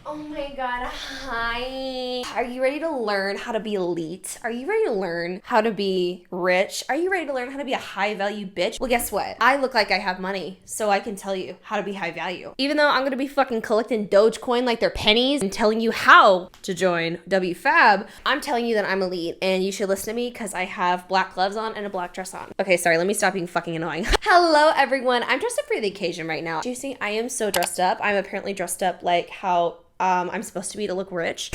Oh my god, hi. Are you ready to learn how to be elite? Are you ready to learn how to be rich? Are you ready to learn how to be a high value bitch? Well, guess what? I look like I have money, so I can tell you how to be high value. Even though I'm gonna be fucking collecting Dogecoin like they're pennies and telling you how to join Wfabb, I'm telling you that I'm elite and you should listen to me because I have black gloves on and a black dress on. Okay, sorry, let me stop being fucking annoying. Hello, everyone. I'm dressed up for the occasion right now. Do you see? I am so dressed up. I'm apparently dressed up like how I'm supposed to be to look rich.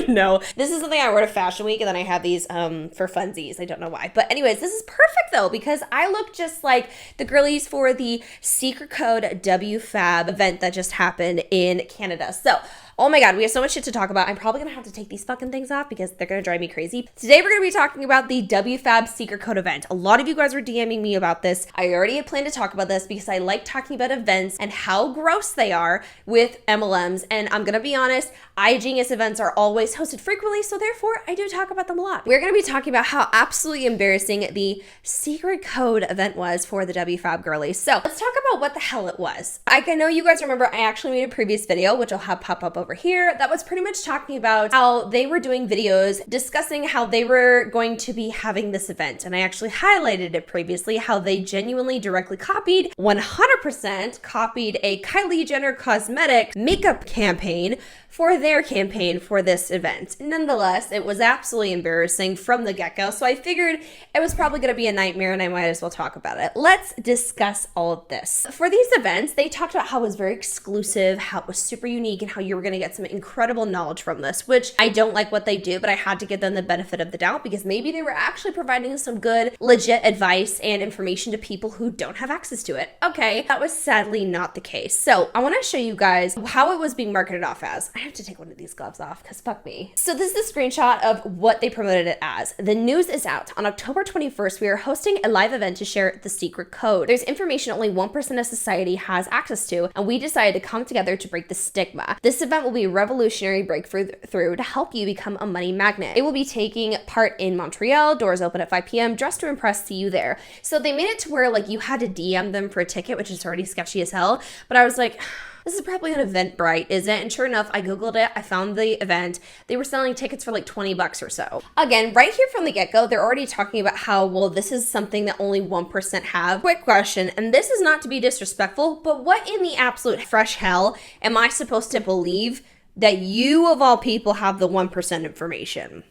No, this is something I wore to Fashion Week, and then I have these for funsies. I don't know why. But anyways, this is perfect though, because I look just like the girlies for the secret code Wfabb event that just happened in Canada. So, oh my god, we have so much shit to talk about. I'm probably gonna have to take these fucking things off because they're gonna drive me crazy. Today we're gonna be talking about the Wfabb secret code event. A lot of you guys were DMing me about this. I already had planned to talk about this because I like talking about events and how gross they are with MLMs. And I'm gonna be honest, iGenius events are always hosted frequently, so therefore I do talk about them a lot. We're gonna be talking about how absolutely embarrassing the secret code event was for the Wfabb girlies. So let's talk about what the hell it was. I know you guys remember I actually made a previous video, which I'll have pop up over here, that was pretty much talking about how they were doing videos discussing how they were going to be having this event. And I actually highlighted it previously, how they genuinely directly copied, 100% copied a Kylie Jenner cosmetic makeup campaign for their campaign for this event. Nonetheless, it was absolutely embarrassing from the get-go, so I figured it was probably going to be a nightmare and I might as well talk about it. Let's discuss all of this. For these events, they talked about how it was very exclusive, how it was super unique, and how you were going to get some incredible knowledge from this, which I don't like what they do, but I had to give them the benefit of the doubt because maybe they were actually providing some good, legit advice and information to people who don't have access to it. Okay, that was sadly not the case. So I want to show you guys how it was being marketed off as. I have to take one of these gloves off because fuck me. So this is a screenshot of what they promoted it as. The news is out. On October 21st, we are hosting a live event to share the secret code. There's information only 1% of society has access to, and we decided to come together to break the stigma. This event will be a revolutionary breakthrough to help you become a money magnet. It will be taking part in Montreal. Doors open at 5 p.m. Dress to impress. See you there. So they made it to where like you had to DM them for a ticket, which is already sketchy as hell. But I was like, this is probably on Eventbrite, isn't it? And sure enough, I Googled it. I found the event. They were selling tickets for like 20 bucks or so. Again, right here from the get-go, they're already talking about how, well, this is something that only 1% have. Quick question, and this is not to be disrespectful, but what in the absolute fresh hell am I supposed to believe that you of all people have the 1% information?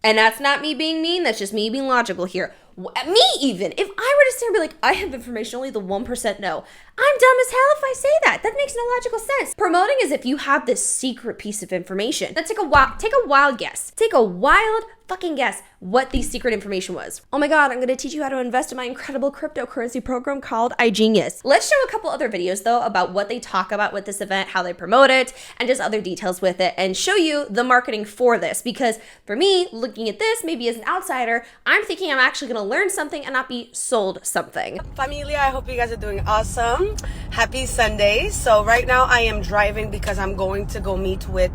And that's not me being mean, that's just me being logical here. Me even, if I were to stand and be like, I have information only the 1% know, I'm dumb as hell if I say that. That makes no logical sense. Promoting as if you have this secret piece of information. Now take a wild guess. Take a wild fucking guess what the secret information was. Oh my god, I'm gonna teach you how to invest in my incredible cryptocurrency program called iGenius. Let's show a couple other videos though about what they talk about with this event, how they promote it, and just other details with it, and show you the marketing for this. Because for me, looking at this, maybe as an outsider, I'm thinking I'm actually gonna learn something and not be sold something. Familia, I hope you guys are doing awesome. Happy Sunday. So right now I am driving because I'm going to go meet with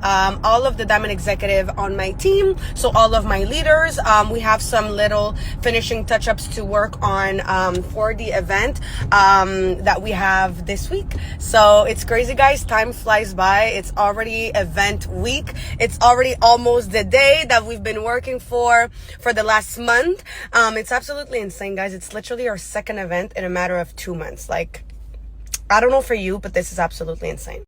all of the Diamond Executive on my team. So all of my leaders, we have some little finishing touch-ups to work on for the event that we have this week. So it's crazy, guys. Time flies by. It's already event week. It's already almost the day that we've been working for the last month. It's absolutely insane, guys. It's literally our second event in a matter of 2 months. Like, I don't know for you, but this is absolutely insane.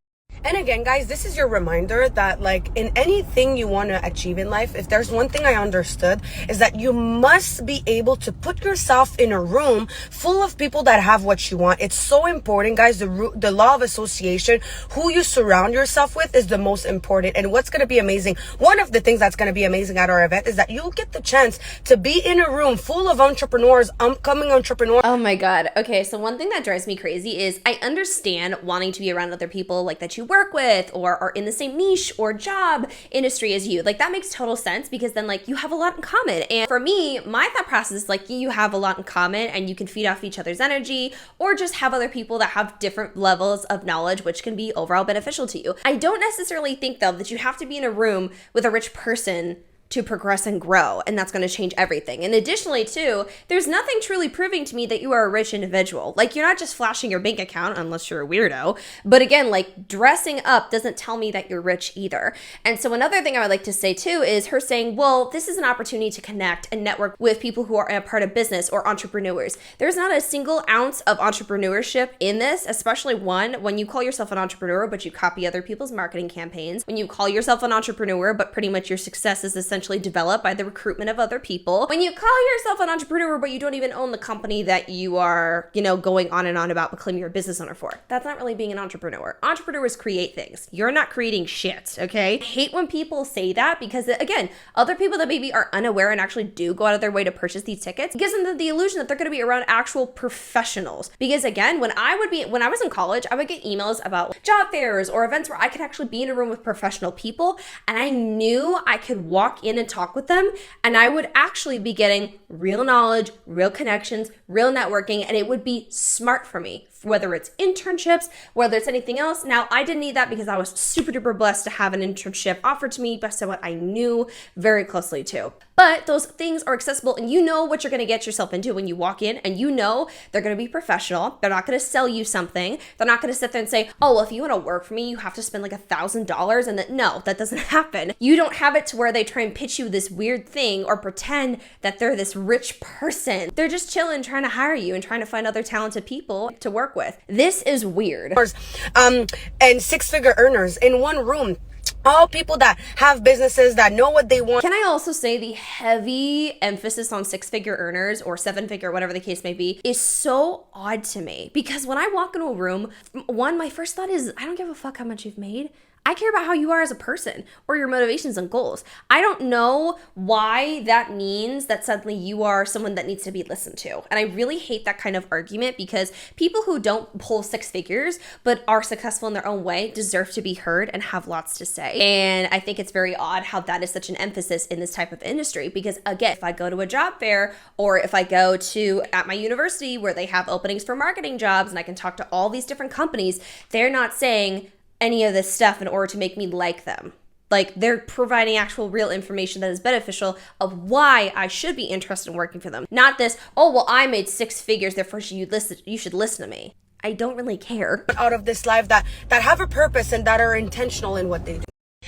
And again, guys, this is your reminder that like in anything you want to achieve in life, if there's one thing I understood is that you must be able to put yourself in a room full of people that have what you want. It's so important, guys. The law of association, who you surround yourself with is the most important. And what's going to be amazing, one of the things that's going to be amazing at our event is that you'll get the chance to be in a room full of entrepreneurs, upcoming entrepreneurs. Oh my god. Okay, so one thing that drives me crazy is I understand wanting to be around other people like that you work with or are in the same niche or job industry as you. Like that makes total sense because then like you have a lot in common. And for me, my thought process is like you have a lot in common and you can feed off each other's energy or just have other people that have different levels of knowledge which can be overall beneficial to you. I don't necessarily think though that you have to be in a room with a rich person to progress and grow, and that's going to change everything. And additionally, too, there's nothing truly proving to me that you are a rich individual. Like, you're not just flashing your bank account unless you're a weirdo. But again, like, dressing up doesn't tell me that you're rich either. And so another thing I would like to say, too, is her saying, well, this is an opportunity to connect and network with people who are a part of business or entrepreneurs. There's not a single ounce of entrepreneurship in this, especially when you call yourself an entrepreneur, but you copy other people's marketing campaigns, when you call yourself an entrepreneur, but pretty much your success is essentially developed by the recruitment of other people, when you call yourself an entrepreneur, but you don't even own the company that you are, going on and on about claiming you're a business owner for. That's not really being an entrepreneur. Entrepreneurs create things. You're not creating shit, okay? I hate when people say that because, again, other people that maybe are unaware and actually do go out of their way to purchase these tickets, it gives them the illusion that they're going to be around actual professionals. Because again, when I was in college, I would get emails about job fairs or events where I could actually be in a room with professional people, and I knew I could walk in and talk with them, and I would actually be getting real knowledge, real connections, real networking, and it would be smart for me, whether it's internships, whether it's anything else. Now, I didn't need that because I was super duper blessed to have an internship offered to me by someone I knew very closely to. But those things are accessible, and you know what you're going to get yourself into when you walk in, and you know they're going to be professional. They're not going to sell you something. They're not going to sit there and say, oh, well, if you want to work for me, you have to spend like $1,000. And no, that doesn't happen. You don't have it to where they try and pitch you this weird thing or pretend that they're this rich person. They're just chilling, trying to hire you and trying to find other talented people to work with. This is weird. And six-figure earners in one room. All people that have businesses that know what they want. Can I also say the heavy emphasis on six-figure earners or seven-figure, whatever the case may be, is so odd to me. Because when I walk into a room, my first thought is, I don't give a fuck how much you've made. I care about how you are as a person or your motivations and goals. I don't know why that means that suddenly you are someone that needs to be listened to. And I really hate that kind of argument because people who don't pull six figures but are successful in their own way deserve to be heard and have lots to say. And I think it's very odd how that is such an emphasis in this type of industry because, again, if I go to a job fair or if I go to at my university where they have openings for marketing jobs and I can talk to all these different companies, they're not saying any of this stuff in order to make me like them. Like, they're providing actual real information that is beneficial of why I should be interested in working for them. Not this, oh, well, I made six figures, therefore you should listen to me. I don't really care. Out of this life that have a purpose and that are intentional in what they do.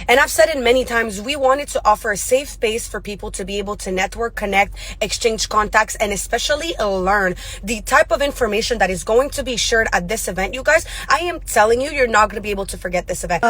And I've said it many times, we wanted to offer a safe space for people to be able to network, connect, exchange contacts, and especially learn the type of information that is going to be shared at this event. You guys, I am telling you, you're not going to be able to forget this event.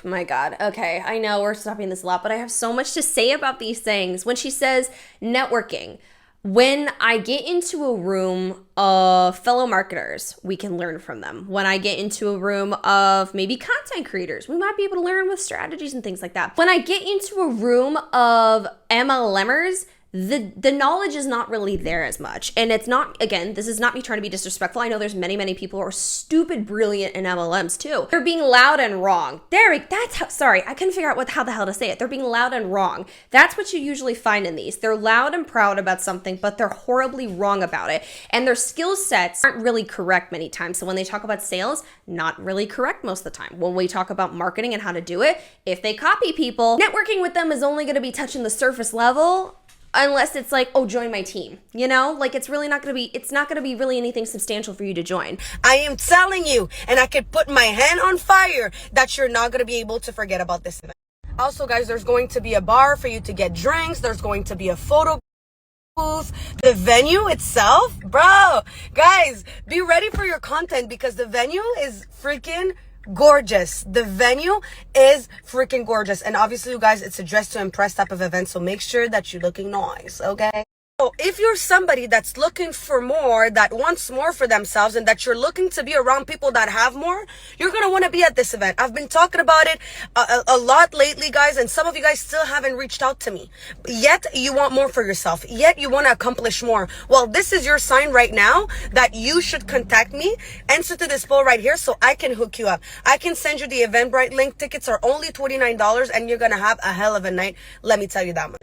My God. Okay, I know we're stopping this a lot, but I have so much to say about these things. When she says networking, when I get into a room of fellow marketers, we can learn from them. When I get into a room of maybe content creators, we might be able to learn with strategies and things like that. When I get into a room of MLMers, the knowledge is not really there as much. And it's not, again, this is not me trying to be disrespectful. I know there's many people who are stupid brilliant in MLMs too. They're being loud and wrong. Sorry, I couldn't figure out how the hell to say it. They're being loud and wrong. That's what you usually find in these. They're loud and proud about something, but they're horribly wrong about it. And their skill sets aren't really correct many times. So when they talk about sales, not really correct most of the time. When we talk about marketing and how to do it, if they copy people, networking with them is only going to be touching the surface level. Unless it's like, oh, join my team, like it's not going to be really anything substantial for you to join. I am telling you, and I could put my hand on fire that you're not going to be able to forget about this event. Also, guys, there's going to be a bar for you to get drinks. There's going to be a photo booth. The venue itself, bro, guys, be ready for your content because the venue is freaking gorgeous. The venue is freaking gorgeous. And obviously, you guys, it's a dress to impress type of event. So make sure that you're looking nice, okay? So if you're somebody that's looking for more, that wants more for themselves, and that you're looking to be around people that have more, you're going to want to be at this event. I've been talking about it a lot lately, guys, and some of you guys still haven't reached out to me. Yet you want more for yourself. Yet you want to accomplish more. Well, this is your sign right now that you should contact me. Answer to this poll right here so I can hook you up. I can send you the Eventbrite link. Tickets are only $29 and you're going to have a hell of a night. Let me tell you that much.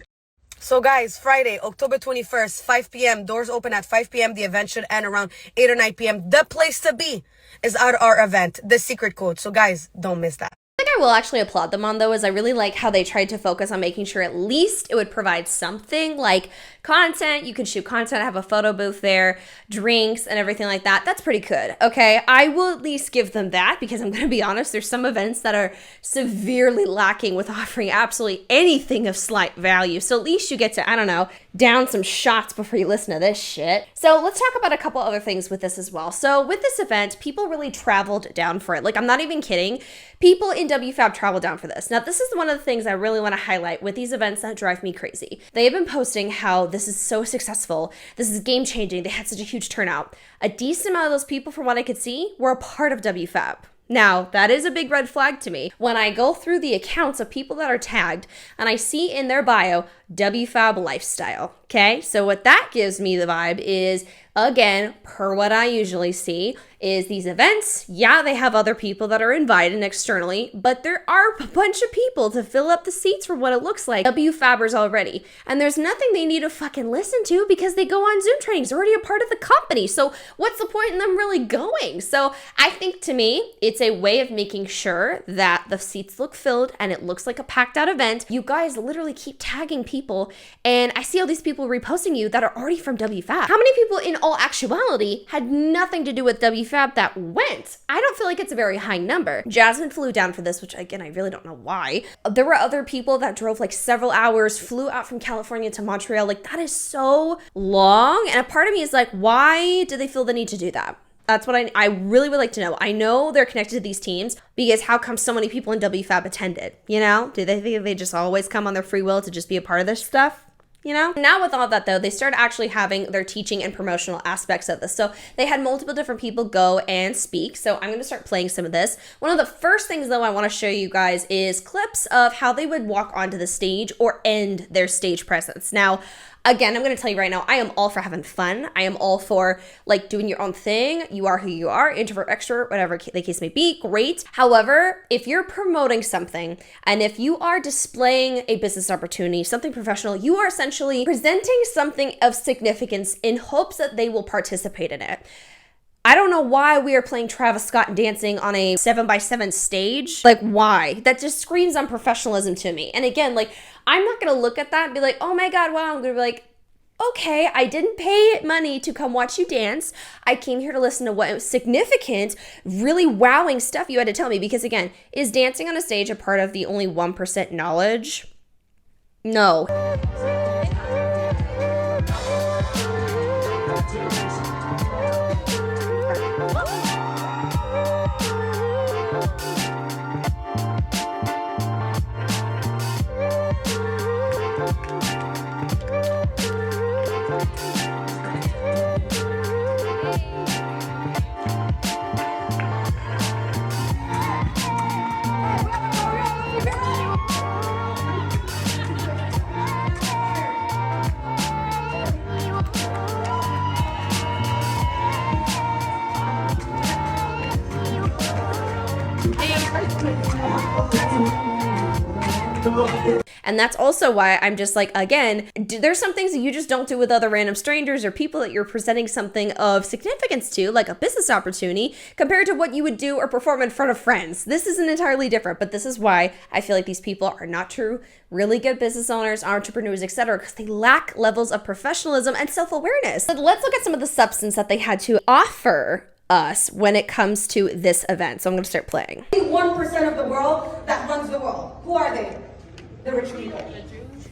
So guys, Friday, October 21st, 5 p.m. Doors open at 5 p.m. The event should end around 8 or 9 p.m. The place to be is at our event, The Secret Code. So guys, don't miss that. Like I will actually applaud them on, though, is I really like how they tried to focus on making sure at least it would provide something like content. You can shoot content, have a photo booth there, drinks, and everything like that. That's pretty good. Okay, I will at least give them that, because I'm going to be honest, there's some events that are severely lacking with offering absolutely anything of slight value. So at least you get to, I don't know, down some shots before you listen to this shit. So let's talk about a couple other things with this as well. So with this event, people really traveled down for it. Like, I'm not even kidding. People in Wfabb traveled down for this. Now, this is one of the things I really want to highlight with these events that drive me crazy. They have been posting how this is so successful. This is game changing. They had such a huge turnout. A decent amount of those people, from what I could see, were a part of Wfabb. Now, that is a big red flag to me. When I go through the accounts of people that are tagged and I see in their bio, Wfabb lifestyle, okay? So what that gives me the vibe is, again, per what I usually see, is these events, yeah, they have other people that are invited externally, but there are a bunch of people to fill up the seats for what it looks like Wfabbers already. And there's nothing they need to fucking listen to because they go on Zoom trainings. They're already a part of the company. So what's the point in them really going? So I think, to me, it's a way of making sure that the seats look filled and it looks like a packed out event. You guys literally keep tagging people, and I see all these people reposting you that are already from Wfabb. How many people in all actuality had nothing to do with Wfabb that went? I don't feel like it's a very high number. Jasmine flew down for this, which again, I really don't know why. There were other people that drove like several hours, flew out from California to Montreal. Like, that is so long. And a part of me is like, why do they feel the need to do that? That's what I really would like to know. I know they're connected to these teams, because how come so many people in Wfabb attended? You know, do they think they just always come on their free will to just be a part of this stuff? You know? Now with all that, though, they started actually having their teaching and promotional aspects of this. So they had multiple different people go and speak. So I'm going to start playing some of this. One of the first things, though, I want to show you guys is clips of how they would walk onto the stage or end their stage presence. Now, again, I'm going to tell you right now, I am all for having fun. I am all for, like, doing your own thing. You are who you are, introvert, extrovert, whatever the case may be, great. However, if you're promoting something and if you are displaying a business opportunity, something professional, you are essentially presenting something of significance in hopes that they will participate in it. I don't know why we are playing Travis Scott dancing on a 7x7 stage. Like, why? That just screams unprofessionalism to me. And again, like, I'm not going to look at that and be like, oh my God, wow. I'm going to be like, okay, I didn't pay money to come watch you dance. I came here to listen to what significant, really wowing stuff you had to tell me. Because again, is dancing on a stage a part of the only 1% knowledge? No. And that's also why I'm just like, again, there's some things that you just don't do with other random strangers or people that you're presenting something of significance to, like a business opportunity, compared to what you would do or perform in front of friends. This is an entirely different, but this is why I feel like these people are not true, really good business owners, entrepreneurs, etc., because they lack levels of professionalism and self-awareness. But let's look at some of the substance that they had to offer us when it comes to this event. So I'm going to start playing. 1% of the world that runs the world. Who are they? The rich people.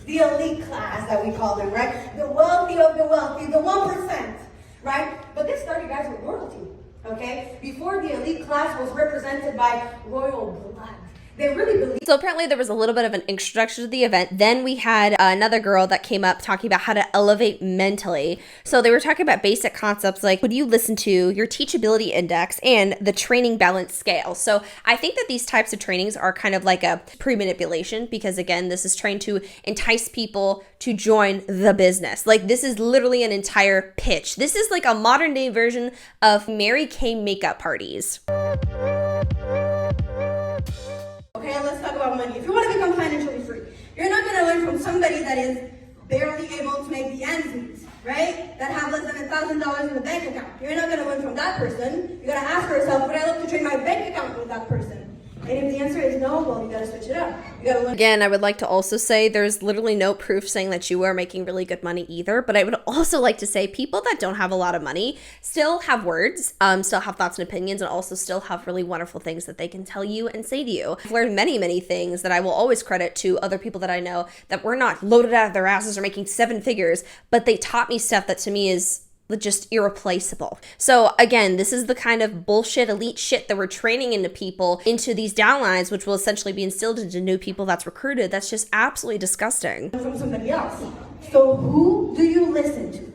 The elite class that we call them, right? The wealthy of the wealthy, the 1%, right? But this started, guys, with royalty, okay? Before, the elite class was represented by royal blood. They really believe. So apparently there was a little bit of an introduction to the event. Then we had another girl that came up talking about how to elevate mentally. So they were talking about basic concepts like, would you listen to your teachability index and the training balance scale? So I think that these types of trainings are kind of like a pre-manipulation, because again, this is trying to entice people to join the business. Like, this is literally an entire pitch. This is like a modern day version of Mary Kay makeup parties. Okay, let's talk about money. If you want to become financially free, you're not going to learn from somebody that is barely able to make the ends meet, right? That have less than $1,000 in the bank account. You're not going to learn from that person. You're going to ask yourself, would I love to trade my bank account with that person? And if the answer is no, well, you gotta switch it up. You gotta learn. Again, I would like to also say there's literally no proof saying that you are making really good money either. But I would also like to say people that don't have a lot of money still have words, still have thoughts and opinions, and also still have really wonderful things that they can tell you and say to you. I've learned many, many things that I will always credit to other people that I know that were not loaded out of their asses or making 7 figures, but they taught me stuff that to me is just irreplaceable. So again, this is the kind of bullshit elite shit that we're training into people into these downlines, which will essentially be instilled into new people that's recruited. That's just absolutely disgusting. From somebody else. So who do you listen to?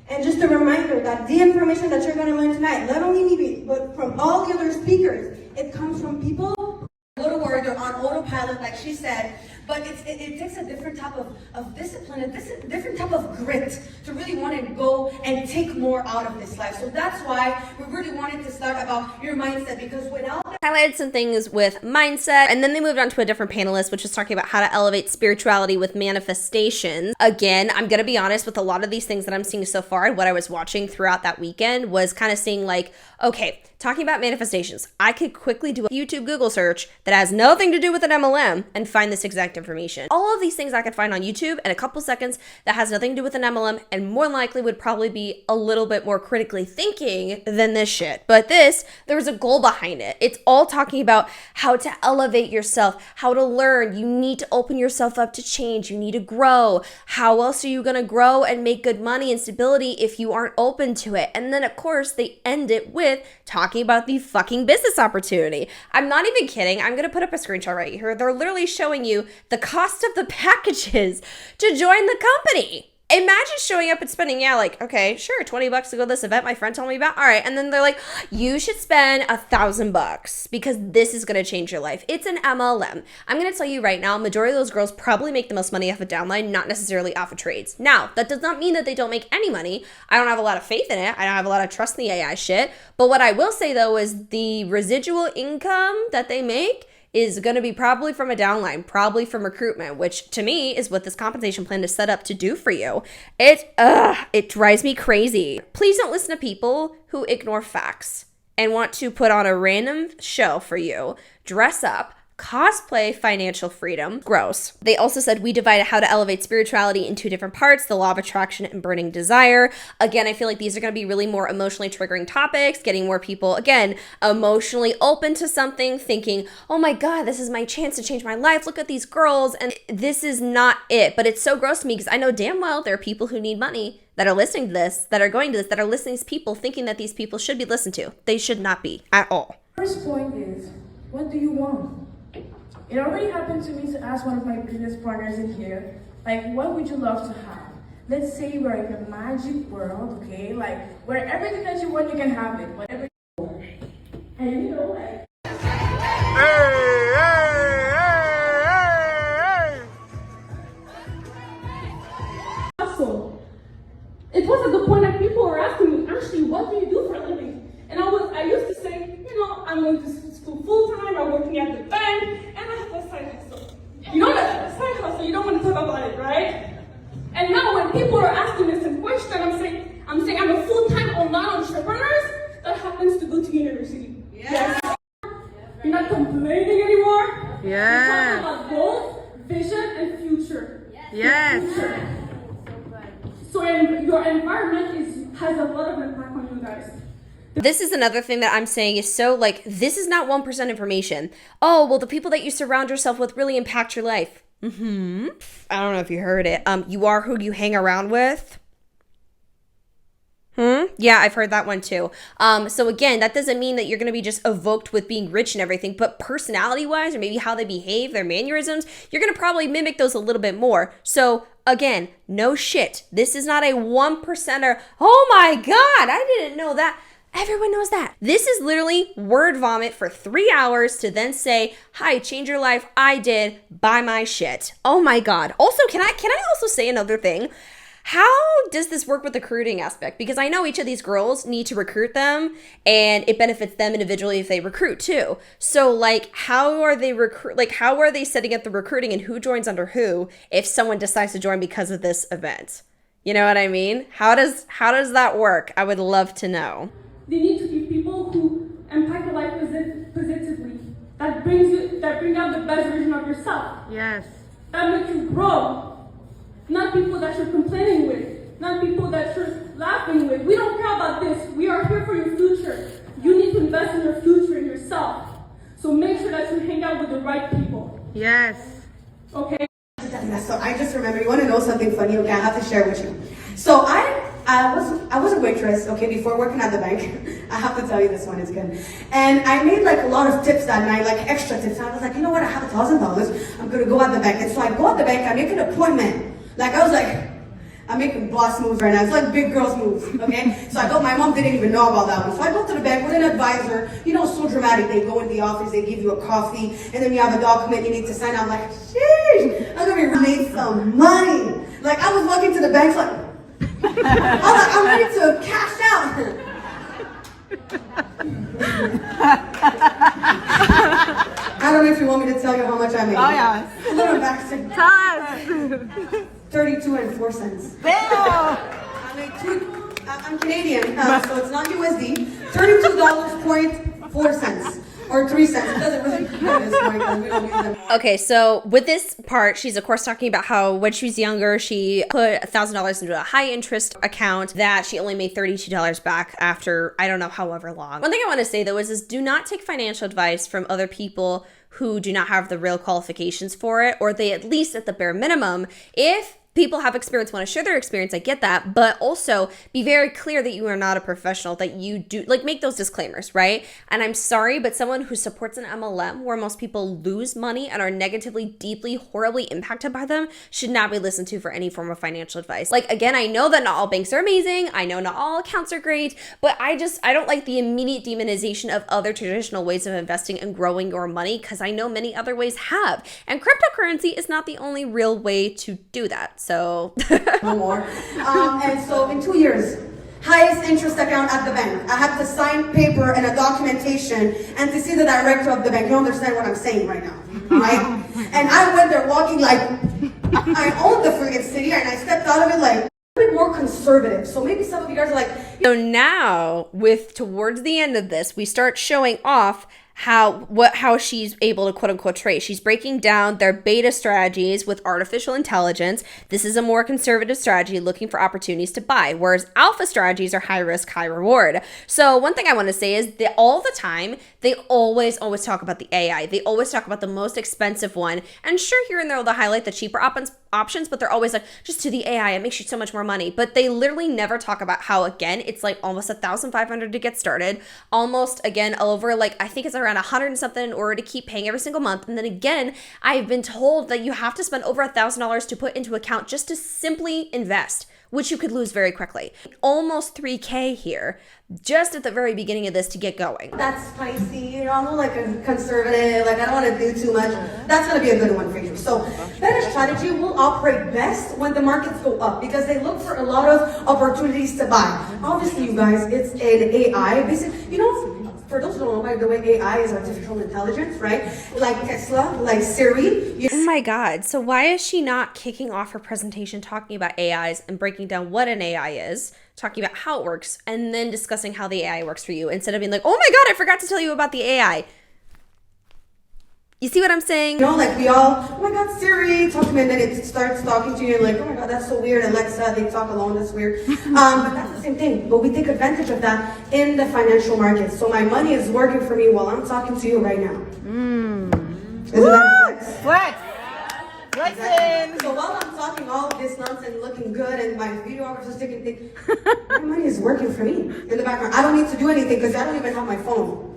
And just a reminder that the information that you're going to learn tonight, not only me, but from all the other speakers, it comes from people who go to work, they're on autopilot, like she said, but it takes a different type of discipline, a different type of grit to really want to go and take more out of this life. So that's why we really wanted to start about your mindset, because without that, Highlighted some things with mindset, and then they moved on to a different panelist, which was talking about how to elevate spirituality with manifestations. Again, I'm gonna be honest with a lot of these things that I'm seeing so far, and what I was watching throughout that weekend was kind of seeing like, okay, talking about manifestations, I could quickly do a YouTube Google search that has nothing to do with an MLM and find this exact information. All of these things I could find on YouTube in a couple seconds that has nothing to do with an MLM, and more likely would probably be a little bit more critically thinking than this shit. But this, there was a goal behind it. It's all talking about how to elevate yourself, how to learn. You need to open yourself up to change. You need to grow. How else are you going to grow and make good money and stability if you aren't open to it? And then, of course, they end it with talking about the fucking business opportunity. I'm not even kidding. I'm going to put up a screenshot right here. They're literally showing you the cost of the packages to join the company. Imagine showing up and spending, like, okay, sure, $20 to go to this event my friend told me about. All right. And then they're like, you should spend $1,000 because this is going to change your life. It's an MLM. I'm going to tell you right now, majority of those girls probably make the most money off a downline, not necessarily off of trades. Now, that does not mean that they don't make any money. I don't have a lot of faith in it. I don't have a lot of trust in the AI shit. But what I will say, though, is the residual income that they make is going to be probably from a downline, probably from recruitment, which to me is what this compensation plan is set up to do for you. It drives me crazy. Please don't listen to people who ignore facts and want to put on a random show for you, dress up, cosplay financial freedom. Gross. They also said we divided how to elevate spirituality in 2 different parts, the law of attraction and burning desire. Again, I feel like these are going to be really more emotionally triggering topics, getting more people, again, emotionally open to something, thinking, oh my God, this is my chance to change my life. Look at these girls. And this is not it. But it's so gross to me because I know damn well there are people who need money that are listening to this, that are going to this, that are listening to these people, thinking that these people should be listened to. They should not be at all. First point is, what do you want? It already happened to me to ask one of my business partners in here, like, what would you love to have? Let's say we're in a magic world, okay? Like, where everything that you want, you can have it, whatever you want. And you know, like... So, it was at the point that people were asking me, Ashley, what do you do for a living? And I used to say, I'm going to school full-time, I'm working at the bank, and I have a side hustle. You know that a side hustle, you don't want to talk about it, right? And now when people are asking me some question, I'm saying I'm a full-time online entrepreneur that happens to go to university. Yes. You're not complaining anymore. Yeah. You're talking about goals, vision, and future. Yes. Future. So your environment has a lot of impact on you guys. This is another thing that I'm saying is so like, this is not 1% information. Oh, well, the people that you surround yourself with really impact your life. I don't know if you heard it. You are who you hang around with. Yeah, I've heard that one too. So again, that doesn't mean that you're going to be just evoked with being rich and everything, but personality-wise, or maybe how they behave, their mannerisms, you're going to probably mimic those a little bit more. So again, no shit. This is not a 1%er. Oh my God, I didn't know that. Everyone knows that. This is literally word vomit for 3 hours to then say, hi, change your life. I did. Buy my shit. Oh my God. Also, can I also say another thing? How does this work with the recruiting aspect? Because I know each of these girls need to recruit them and it benefits them individually if they recruit too. So like, how are they setting up the recruiting and who joins under who if someone decides to join because of this event? You know what I mean? How does that work? I would love to know. They need to be people who impact your life positively, that bring out the best version of yourself. Yes. That makes you grow. Not people that you're complaining with. Not people that you're laughing with. We don't care about this. We are here for your future. You need to invest in your future and yourself. So make sure that you hang out with the right people. Yes. Okay? So I just remember, you want to know something funny? Okay, I have to share with you. So I was a waitress, okay, before working at the bank. I have to tell you, this one is good. And I made like a lot of tips that night, like extra tips. I was like, you know what, I have $1,000. I'm going to go at the bank. And so I go at the bank, I make an appointment. Like I was like, I'm making boss moves right now. It's like big girls move, okay? So I go, my mom didn't even know about that one. So I go to the bank with an advisor. You know, so dramatic. They go in the office, they give you a coffee, and then you have a document you need to sign. I'm like, sheesh, I'm gonna be made some money. Like I was walking to the bank, like, I was like, I'm ready to cash out. I don't know if you want me to tell you how much I made. Oh yeah. A little back. Tell us. 32 and 4 cents. Damn. I'm Canadian, so it's not USD. $32.04 or 3 cents. It doesn't really matter at this point because we don't use them. Okay, so with this part, she's of course talking about how when she was younger, she put $1,000 into a high interest account that she only made $32 back after I don't know however long. One thing I want to say though is do not take financial advice from other people who do not have the real qualifications for it, or they at least at the bare minimum, if people have experience, want to share their experience, I get that, but also be very clear that you are not a professional, that you do, like, make those disclaimers, right? And I'm sorry, but someone who supports an MLM where most people lose money and are negatively, deeply, horribly impacted by them should not be listened to for any form of financial advice. Like, again, I know that not all banks are amazing. I know not all accounts are great, but I don't like the immediate demonization of other traditional ways of investing and growing your money, because I know many other ways have. And cryptocurrency is not the only real way to do that. So no more. And so in 2 years, highest interest account at the bank. I have to sign paper and a documentation and to see the director of the bank. You understand what I'm saying right now, right? And I went there walking like I owned the friggin' city, and I stepped out of it like a bit more conservative. So maybe some of you guys are like. So now, with towards the end of this, we start showing off how she's able to quote unquote trade. She's breaking down their beta strategies with artificial intelligence. This is a more conservative strategy looking for opportunities to buy, whereas alpha strategies are high risk, high reward. So one thing I want to say is that all the time, they always talk about the AI. They always talk about the most expensive one. And sure, here and there they'll highlight the cheaper options, but they're always like, just do the AI, it makes you so much more money. But they literally never talk about how, again, it's like almost $1,500 to get started. Almost, again, over like, I think it's around 100 and something in order to keep paying every single month. And then again, I've been told that you have to spend over $1,000 to put into account just to simply invest, which you could lose very quickly. Almost 3K here, just at the very beginning of this to get going. That's spicy, you know, I'm like a conservative, like I don't want to do too much. That's going to be a good one for you. So beta strategy will operate best when the markets go up because they look for a lot of opportunities to buy. Obviously, you guys, it's an AI. Basically, you know, for those who don't know, by the way, AI is artificial intelligence, right? Like Tesla, like Siri. Oh my God. So why is she not kicking off her presentation talking about AIs and breaking down what an AI is, talking about how it works, and then discussing how the AI works for you instead of being like, oh my God, I forgot to tell you about the AI. You see what I'm saying? You know, like we all, oh my God, Siri, talk to me, and then it starts talking to you, and like, oh my God, that's so weird. Alexa, they talk alone, that's weird. But that's the same thing. But we take advantage of that in the financial markets. So my money is working for me while I'm talking to you right now. Isn't that a flex? Listen. So while I'm talking all of this nonsense, looking good, and my videographer's taking things, my money is working for me in the background. I don't need to do anything because I don't even have my phone.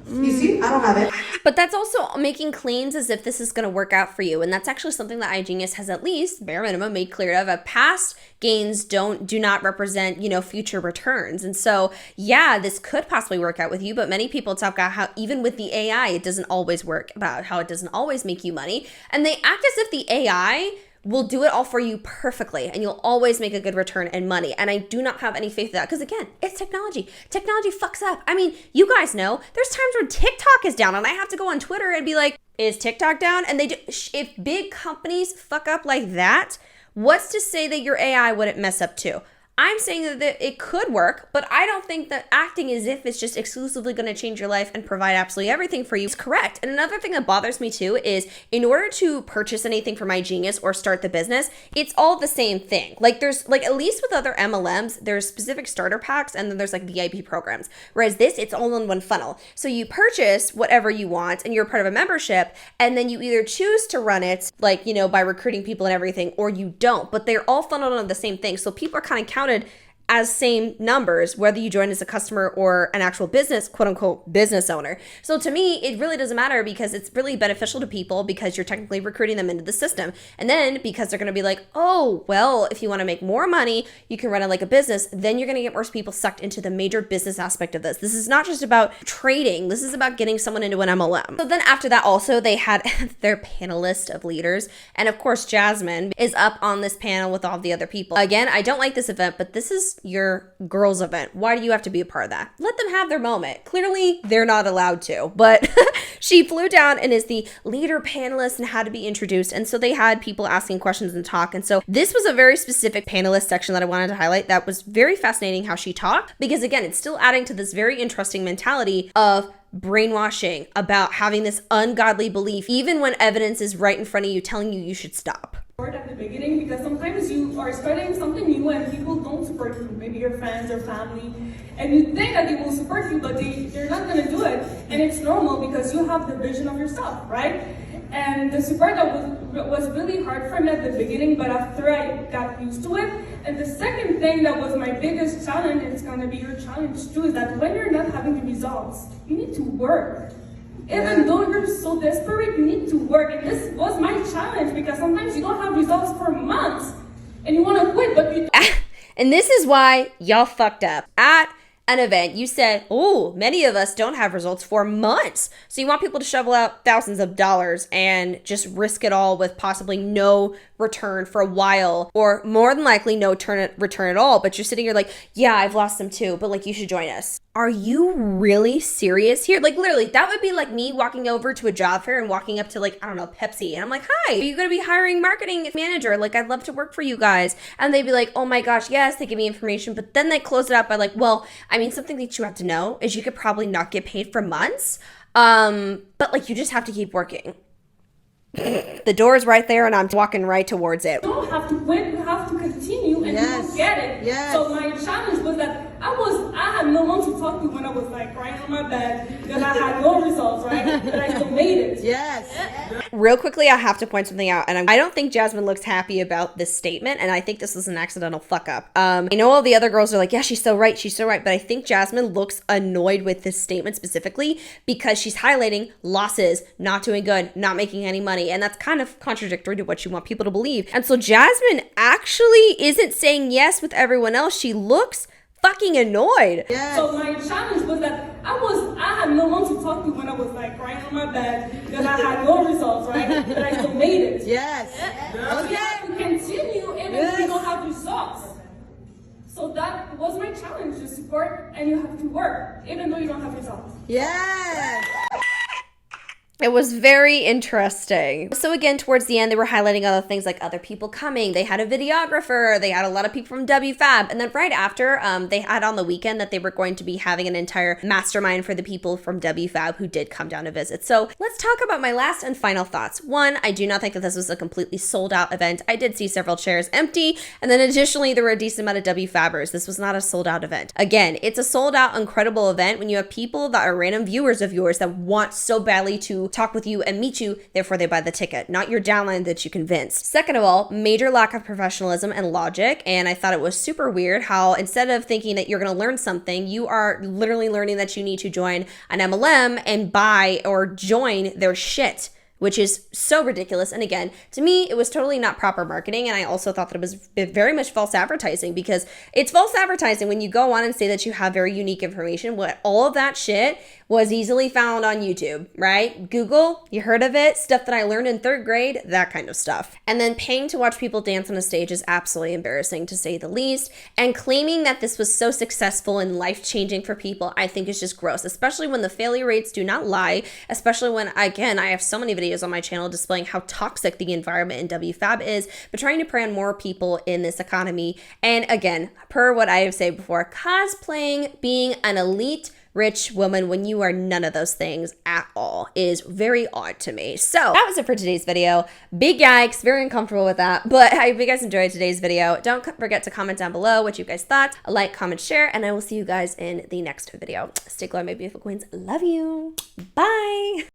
You see, I don't have it. But that's also making claims as if this is going to work out for you. And that's actually something that iGenius has at least, bare minimum, made clear of. Past gains do not represent, future returns. And so, yeah, this could possibly work out with you. But many people talk about how even with the AI, it doesn't always work, about how it doesn't always make you money. And they act as if the AI will do it all for you perfectly and you'll always make a good return in money. And I do not have any faith in that because, again, it's technology. Technology fucks up. I mean, you guys know there's times when TikTok is down and I have to go on Twitter and be like, is TikTok down? And they do. If big companies fuck up like that, what's to say that your AI wouldn't mess up too? I'm saying that it could work, but I don't think that acting as if it's just exclusively going to change your life and provide absolutely everything for you is correct. And another thing that bothers me too is in order to purchase anything for My Genius or start the business, it's all the same thing. Like there's like, at least with other MLMs, there's specific starter packs and then there's like VIP programs. Whereas this, it's all in one funnel. So you purchase whatever you want and you're part of a membership, and then you either choose to run it like, you know, by recruiting people and everything, or you don't, but they're all funneled on the same thing. So people are kind of counted as same numbers, whether you join as a customer or an actual business, quote unquote, business owner. So to me, it really doesn't matter because it's really beneficial to people because you're technically recruiting them into the system. And then because they're going to be like, oh, well, if you want to make more money, you can run it like a business. Then you're going to get more people sucked into the major business aspect of this. This is not just about trading. This is about getting someone into an MLM. So then after that, also, they had their panelist of leaders. And of course, Jasmine is up on this panel with all the other people. Again, I don't like this event, but this is your girls event. Why do you have to be a part of that? Let them have their moment. Clearly, they're not allowed to, but she flew down and is the leader panelist and had to be introduced. And so they had people asking questions and talk. And so this was a very specific panelist section that I wanted to highlight that was very fascinating how she talked, because again, it's still adding to this very interesting mentality of brainwashing, about having this ungodly belief, even when evidence is right in front of you telling you should stop. At the beginning, because sometimes you are starting something new and people don't support you, maybe your friends or family, and you think that they will support you, but they're not going to do it. And it's normal because you have the vision of yourself, right? And the support that was really hard for me at the beginning, but after I got used to it. And the second thing that was my biggest challenge, and it's going to be your challenge too, is that when you're not having the results, you need to work. Even though you're so desperate, you need to work. And this was my challenge because sometimes you don't have results for months and you want to quit, but you... And this is why y'all fucked up. At an event, you said, oh, many of us don't have results for months. So you want people to shovel out thousands of dollars and just risk it all with possibly no return for a while, or more than likely no return at all. But you're sitting here like, yeah, I've lost them too, but like, you should join us. Are you really serious here? Like literally, that would be like me walking over to a job fair and walking up to like, I don't know, Pepsi. And I'm like, hi, are you going to be hiring marketing manager? Like, I'd love to work for you guys. And they'd be like, oh my gosh, yes, they give me information. But then they close it out by like, well, I mean, something that you have to know is you could probably not get paid for months. But like, you just have to keep working. The door is right there and I'm walking right towards it. You don't have to quit, you have to continue, and you will get it. Yes. So my challenge was that I had no one to talk to when I was like crying on my bed because I had no results, right? But I still made it. Yes. Real quickly, I have to point something out, and I don't think Jasmine looks happy about this statement, and I think this was an accidental fuck up. I know all the other girls are like, yeah, she's so right, but I think Jasmine looks annoyed with this statement specifically because she's highlighting losses, not doing good, not making any money, and that's kind of contradictory to what you want people to believe. And so Jasmine actually isn't saying yes with everyone else. She looks fucking annoyed. Yes. So my challenge was that I had no one to talk to when I was like crying on my bed because I had no results, right? But I still made it. Yes. So you have to continue even if you don't have results. So that was my challenge, to support, and you have to work even though you don't have results. Yes. It was very interesting. So again, towards the end, they were highlighting other things like other people coming. They had a videographer. They had a lot of people from Wfabb. And then right after, they had on the weekend that they were going to be having an entire mastermind for the people from Wfabb who did come down to visit. So let's talk about my last and final thoughts. One, I do not think that this was a completely sold out event. I did see several chairs empty. And then additionally, there were a decent amount of Wfabbers. This was not a sold out event. Again, it's a sold out, incredible event when you have people that are random viewers of yours that want so badly to talk with you and meet you, therefore they buy the ticket, not your downline that you convinced. Second of all, major lack of professionalism and logic, and I thought it was super weird how instead of thinking that you're going to learn something, you are literally learning that you need to join an MLM and buy or join their shit, which is so ridiculous. And again, to me, it was totally not proper marketing. And I also thought that it was very much false advertising, because it's false advertising when you go on and say that you have very unique information. What all of that shit was easily found on YouTube, right? Google, you heard of it, stuff that I learned in 3rd grade, that kind of stuff. And then paying to watch people dance on a stage is absolutely embarrassing, to say the least. And claiming that this was so successful and life-changing for people, I think is just gross, especially when the failure rates do not lie, especially when, again, I have so many videos videos on my channel displaying how toxic the environment in Wfabb is, but trying to prey on more people in this economy. And again, per what I have said before, cosplaying being an elite rich woman when you are none of those things at all is very odd to me. So that was it for today's video. Big yikes, very uncomfortable with that, but I hope you guys enjoyed today's video. Don't forget to comment down below what you guys thought. A like, comment, share, and I will see you guys in the next video. Stay glow, my beautiful queens. Love you. Bye.